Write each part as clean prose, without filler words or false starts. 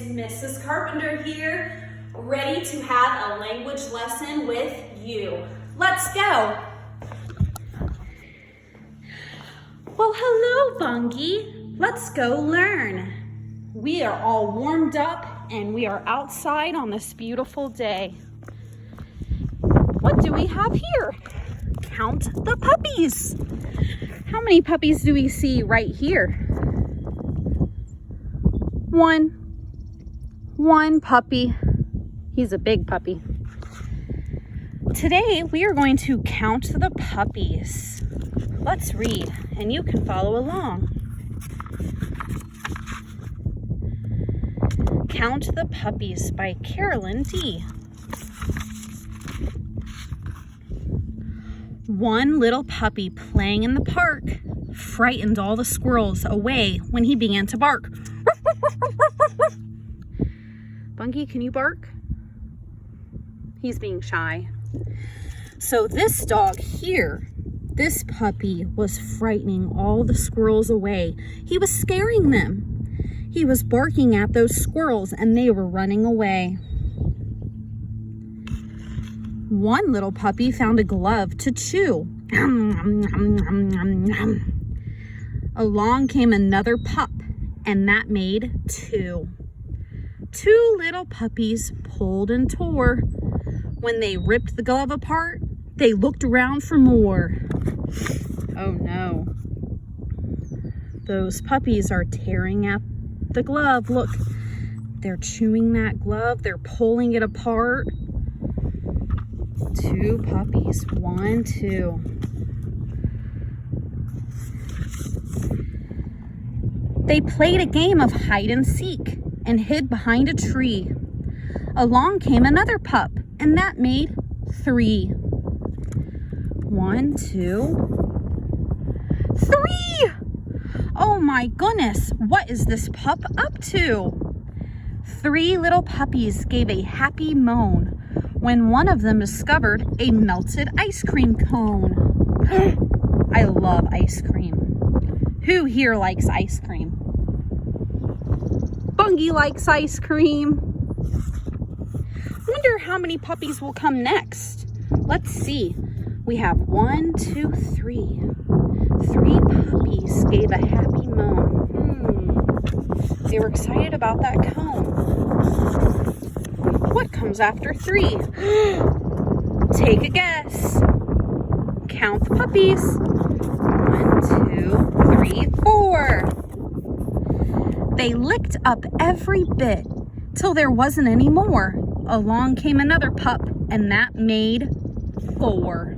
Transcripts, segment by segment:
Mrs. Carpenter here, ready to have a language lesson with you. Let's go. Well, hello, Bungie. Let's go learn. We are all warmed up and we are outside on this beautiful day. What do we have here? Count the puppies. How many puppies do we see right here? One puppy. He's a big puppy. Today we are going to count the puppies. Let's read and you can follow along. Count the Puppies by Carolyn D. One little puppy playing in the park frightened all the squirrels away when he began to bark. Bungie, can you bark? He's being shy. So this dog here, this puppy was frightening all the squirrels away. He was scaring them. He was barking at those squirrels and they were running away. One little puppy found a glove to chew. Along came another pup, and that made two. Two little puppies pulled and tore. When they ripped the glove apart, they looked around for more. Oh no. Those puppies are tearing at the glove. Look, they're chewing that glove. They're pulling it apart. Two puppies. 1, 2. They played a game of hide and seek and hid behind a tree. Along came another pup, and that made 3. 1, 2, 3! Oh my goodness, what is this pup up to? 3 little puppies gave a happy moan when one of them discovered a melted ice cream cone. I love ice cream. Who here likes ice cream? Bungie likes ice cream. Wonder how many puppies will come next. Let's see. We have 1, 2, 3. 3 puppies gave a happy moan. They were excited about that cone. What comes after 3? Take a guess. Count the puppies. 1, 2, 3, 4. They licked up every bit till there wasn't any more. Along came another pup, and that made 4.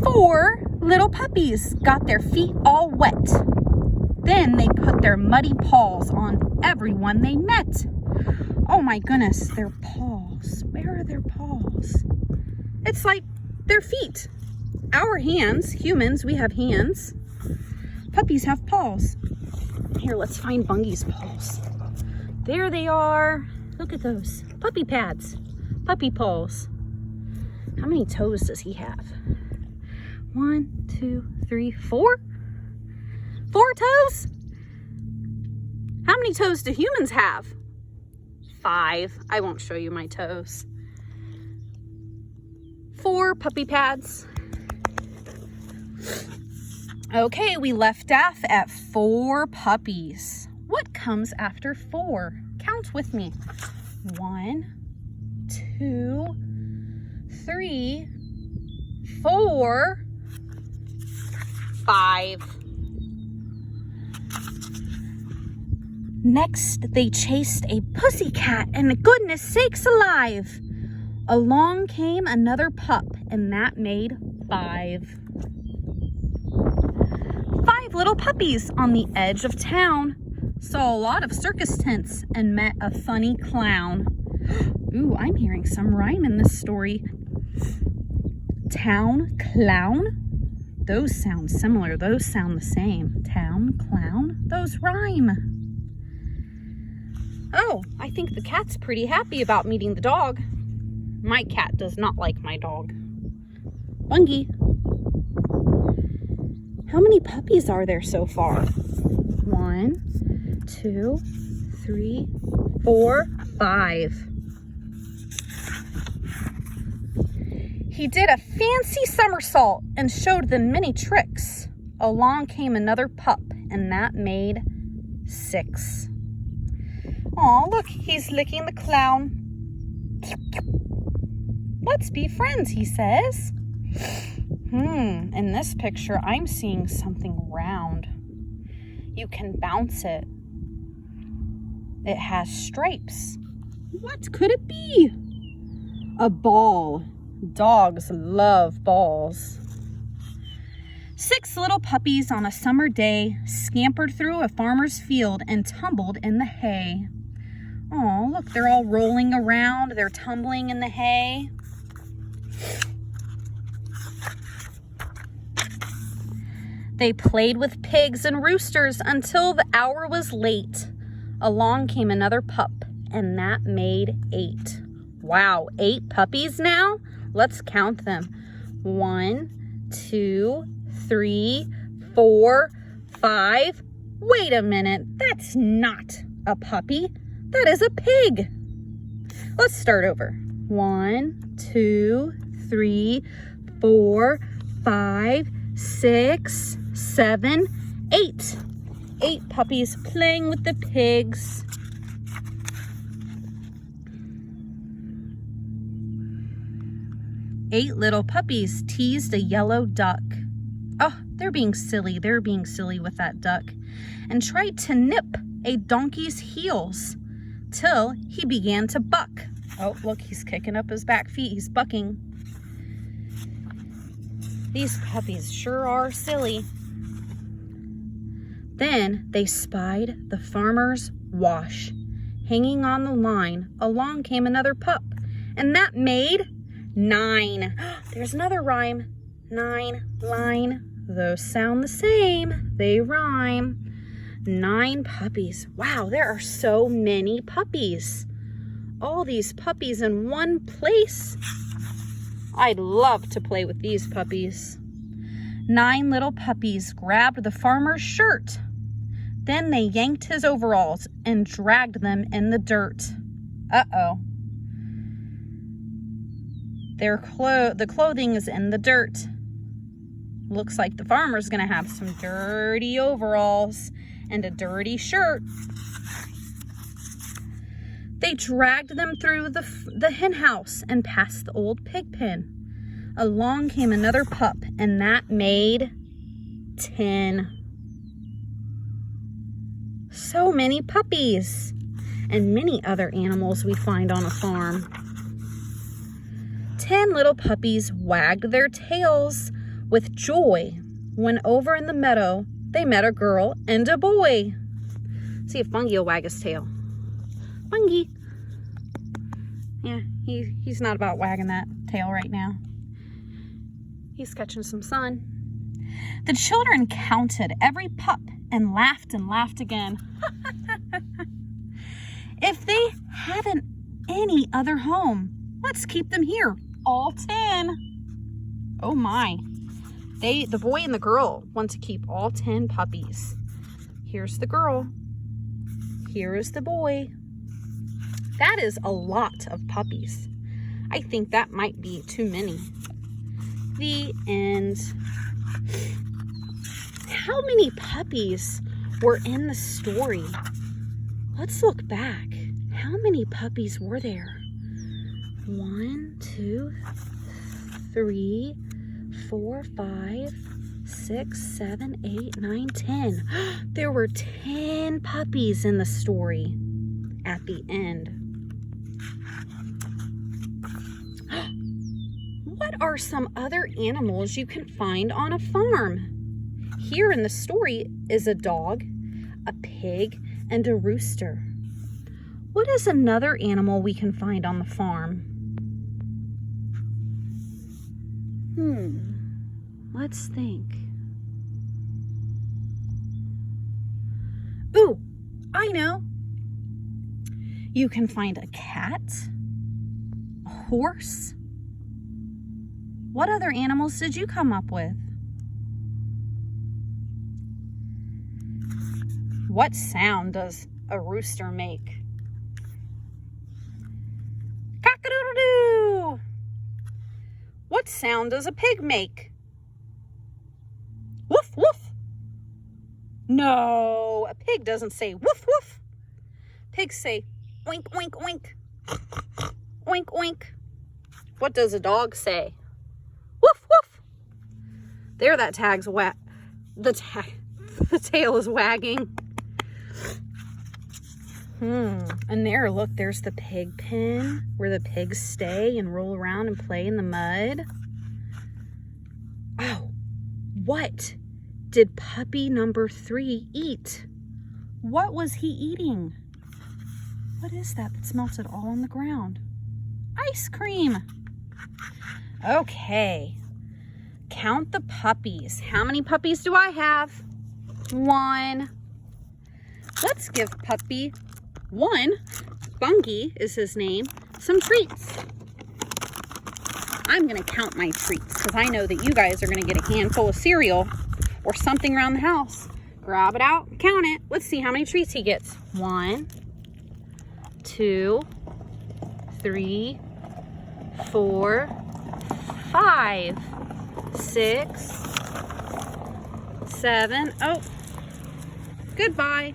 4 little puppies got their feet all wet. Then they put their muddy paws on everyone they met. Oh my goodness, their paws. Where are their paws? It's like their feet. Our hands, humans, we have hands. Puppies have paws. Here, let's find Bungie's paws. There they are. Look at those. Puppy pads. Puppy paws. How many toes does he have? 1, 2, 3, 4? 4 toes? How many toes do humans have? 5. I won't show you my toes. 4 puppy pads. Okay, we left off at 4 puppies. What comes after 4? Count with me. 1, 2, 3, 4, 5. Next, they chased a pussycat, and goodness sakes alive! Along came another pup, and that made 5. 5 little puppies on the edge of town saw a lot of circus tents and met a funny clown. Ooh, I'm hearing some rhyme in this story. Town, clown? Those sound similar. Those sound the same. Town, clown? Those rhyme. Oh, I think the cat's pretty happy about meeting the dog. My cat does not like my dog. Bungie, how many puppies are there so far? 1, 2, 3, 4, 5. He did a fancy somersault and showed them many tricks. Along came another pup, and that made 6. Aw, look, he's licking the clown. Let's be friends, he says. In this picture, I'm seeing something round. You can bounce it. It has stripes. What could it be? A ball. Dogs love balls. 6 little puppies on a summer day scampered through a farmer's field and tumbled in the hay. Oh, look, they're all rolling around. They're tumbling in the hay. They played with pigs and roosters until the hour was late. Along came another pup, and that made 8. Wow, 8 puppies now? Let's count them. 1, 2, 3, 4, 5. Wait a minute, that's not a puppy. That is a pig. Let's start over. 1, 2, 3, 4, 5, 6, 7, 8. 8 puppies playing with the pigs. Eight little puppies teased a yellow duck. Oh, they're being silly. They're being silly with that duck. And tried to nip a donkey's heels till he began to buck. Oh, look, he's kicking up his back feet. He's bucking. These puppies sure are silly. Then they spied the farmer's wash. Hanging on the line, along came another pup, and that made 9. There's another rhyme. 9, line. Those sound the same. They rhyme. 9 puppies. Wow, there are so many puppies. All these puppies in one place. I'd love to play with these puppies. 9 little puppies grabbed the farmer's shirt. Then they yanked his overalls and dragged them in the dirt. Uh-oh. The clothing is in the dirt. Looks like the farmer's gonna have some dirty overalls and a dirty shirt. They dragged them through the hen house and past the old pig pen. Along came another pup, and that made 10. So many puppies and many other animals we find on a farm. 10 little puppies wagged their tails with joy when over in the meadow they met a girl and a boy. See if Fungi will wag his tail. Fungi. Yeah, he's not about wagging that tail right now. He's catching some sun. The children counted every pup and laughed again. If they haven't any other home, let's keep them here, all 10. Oh my. The boy and the girl want to keep all 10 puppies. Here's the girl. Here is the boy. That is a lot of puppies. I think that might be too many. The end. How many puppies were in the story? Let's look back. How many puppies were there? 1, 2, 3, 4, 5, 6, 7, 8, 9, 10. There were 10 puppies in the story at the end. What are some other animals you can find on a farm? Here in the story is a dog, a pig, and a rooster. What is another animal we can find on the farm? Let's think. Ooh, I know. You can find a cat, a horse. What other animals did you come up with? What sound does a rooster make? Cock-a-doodle-doo! What sound does a pig make? Woof, woof. No, a pig doesn't say woof, woof. Pigs say oink, oink, oink. Oink, oink. What does a dog say? Woof, woof. There, that tag's wet. The tail is wagging. And there, look, there's the pig pen where the pigs stay and roll around and play in the mud. Oh, what did puppy number 3 eat? What was he eating? What is that that's melted all on the ground? Ice cream. Okay. Count the puppies. How many puppies do I have? 1. Let's give puppy 1, Bunky is his name, some treats. I'm going to count my treats because I know that you guys are going to get a handful of cereal or something around the house. Grab it out, count it. Let's see how many treats he gets. 1, 2, 3, 4, 5, 6, 7. Oh, goodbye.